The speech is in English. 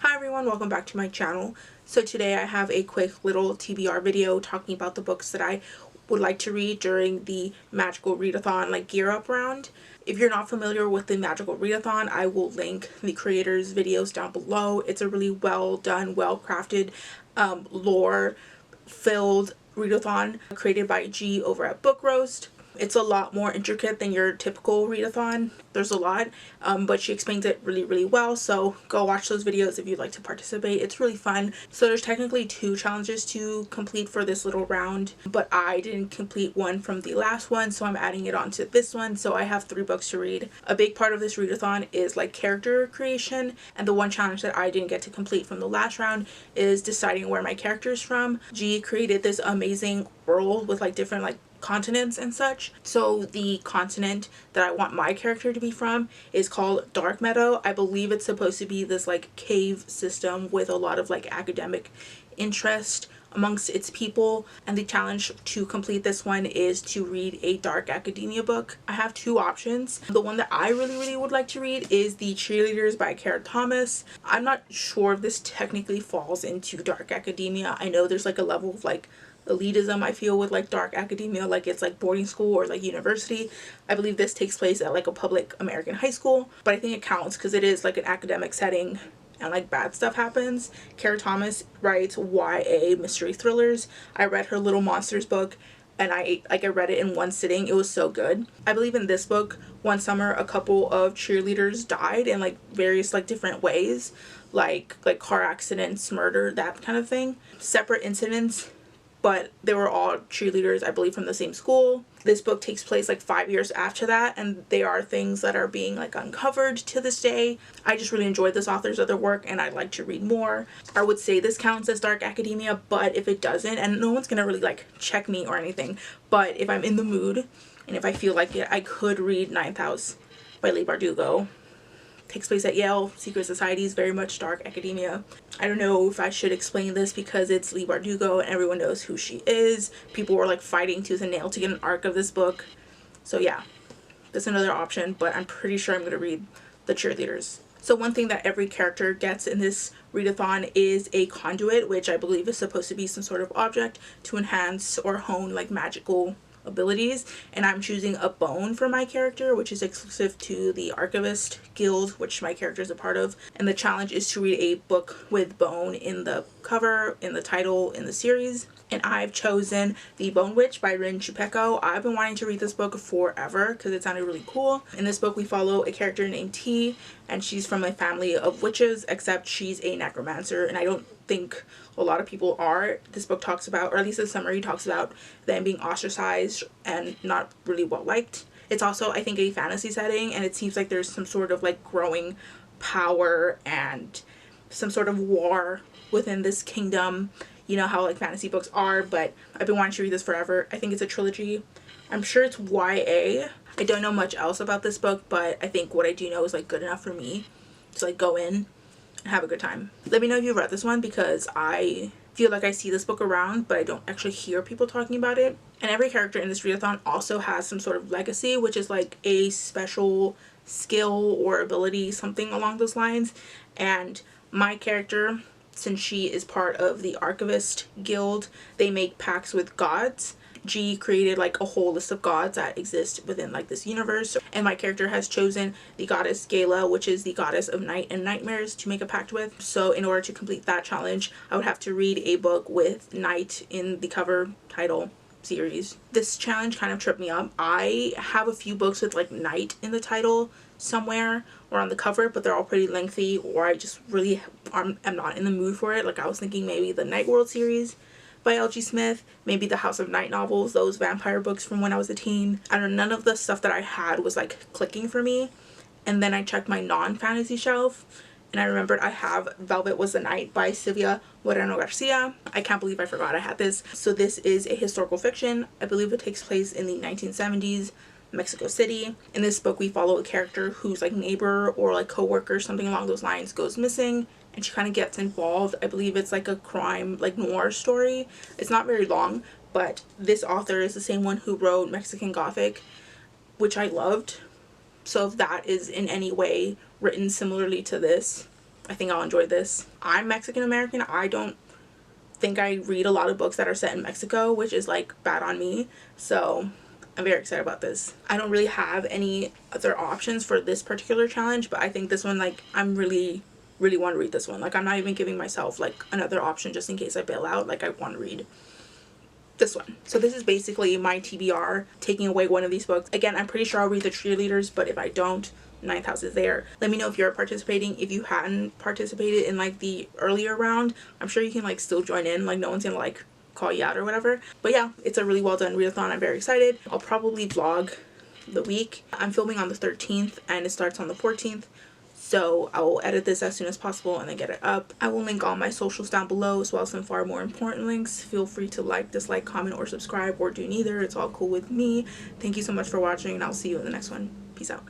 Hi everyone, welcome back to my channel. So today I have a quick little TBR video talking about the books that I would like to read during the magical readathon like gear up round. If you're not familiar with the magical readathon, I will link the creators' videos down below. It's a really well done, well crafted, lore filled readathon created by G over at Book Roast. It's a lot more intricate than your typical readathon. There's a lot, but she explains it really well, so go watch those videos if you'd like to participate. It's really fun. So there's technically 2 challenges to complete for this little round, but I didn't complete one from the last one, so I'm adding it onto this one. So I have 3 books to read. A big part of this readathon is like character creation, and the one challenge that I didn't get to complete from the last round is deciding where my character is from. G created this amazing world with like different like continents and such. So the continent that I want my character to be from is called Dark Meadow. I believe it's supposed to be this like cave system with a lot of like academic interest amongst its people, and the challenge to complete this one is to read a dark academia book. I have 2 options. The one that I really would like to read is the Cheerleaders by Kara Thomas. I'm not sure if this technically falls into dark academia. I know there's like a level of like elitism I feel with like dark academia, like it's like boarding school or like university. I believe this takes place at like a public American high school, but I think it counts because it is like an academic setting and like bad stuff happens. Kara Thomas writes YA mystery thrillers. I read her Little Monsters book and I read it in one sitting. It was so good. I believe in this book, one summer a couple of cheerleaders died in like various like different ways, like car accidents, murder, that kind of thing. Separate incidents, but they were all cheerleaders, I believe, from the same school. This book takes place like 5 years after that, and there are things that are being like uncovered to this day. I just really enjoyed this author's other work and I'd like to read more. I would say this counts as dark academia, but if it doesn't, and no one's gonna really like check me or anything, but if I'm in the mood and if I feel like it, I could read Ninth House by Leigh Bardugo. Takes place at Yale. Secret societies, very much dark academia. I don't know if I should explain this because it's Leigh Bardugo and everyone knows who she is. People were like fighting tooth and nail to get an arc of this book. So yeah, that's another option, but I'm pretty sure I'm going to read the Cheerleaders. So one thing that every character gets in this readathon is a conduit, which I believe is supposed to be some sort of object to enhance or hone like magical abilities, and I'm choosing a bone for my character, which is exclusive to the Archivist Guild, which my character is a part of, and the challenge is to read a book with bone in the cover, in the title, in the series. And I've chosen The Bone Witch by Chupeco. I've been wanting to read this book forever because it sounded really cool. In this book we follow a character named T, and she's from a family of witches, except she's a necromancer, and I don't think a lot of people are. This book talks about, or at least the summary talks about, them being ostracized and not really well liked. It's also, I think, a fantasy setting, and it seems like there's some sort of like growing power and some sort of war within this kingdom. You know how like fantasy books are, but I've been wanting to read this forever. I think it's a trilogy. I'm sure it's YA. I don't know much else about this book, but I think what I do know is like good enough for me to like go in and have a good time. Let me know if you've read this one because I feel like I see this book around, but I don't actually hear people talking about it. And every character in this readathon also has some sort of legacy, which is like a special skill or ability, something along those lines. And my character, since she is part of the Archivist Guild, they make pacts with gods. G created like a whole list of gods that exist within like this universe, and my character has chosen the goddess Gala, which is the goddess of night and nightmares, to make a pact with. So in order to complete that challenge, I would have to read a book with night in the cover, title, series. This challenge kind of tripped me up. I have a few books with like night in the title somewhere or on the cover, but they're all pretty lengthy, or I just really am not in the mood for it. Like I was thinking maybe the Night World series by L.G. Smith, maybe the House of Night novels, those vampire books from when I was a teen. I don't know, none of the stuff that I had was like clicking for me. And then I checked my non-fantasy shelf and I remembered I have Velvet Was the Night by Silvia Moreno-Garcia. I can't believe I forgot I had this. So this is a historical fiction. I believe it takes place in the 1970s, Mexico City. In this book we follow a character whose like neighbor or like co-worker, something along those lines, goes missing, and she kind of gets involved. I believe it's like a crime, like noir story. It's not very long, but this author is the same one who wrote Mexican Gothic, which I loved. So if that is in any way written similarly to this, I think I'll enjoy this. I'm Mexican American. I don't think I read a lot of books that are set in Mexico, which is like bad on me. So I'm very excited about this. I don't really have any other options for this particular challenge, but I think this one, like, I'm really want to read this one. Like, I'm not even giving myself like another option just in case I bail out. Like, I want to read this one. So this is basically my TBR, taking away one of these books. Again, I'm pretty sure I'll read the Cheerleaders, but if I don't, Ninth House is there. Let me know if you're participating. If you hadn't participated in like the earlier round, I'm sure you can like still join in. Like, no one's gonna like call you out or whatever. But yeah, it's a really well done readathon. I'm very excited. I'll probably vlog the week. I'm filming on the 13th and it starts on the 14th. So I will edit this as soon as possible and then get it up. I will link all my socials down below, as well as some far more important links. Feel free to like, dislike, comment, or subscribe, or do neither. It's all cool with me. Thank you so much for watching, and I'll see you in the next one. Peace out.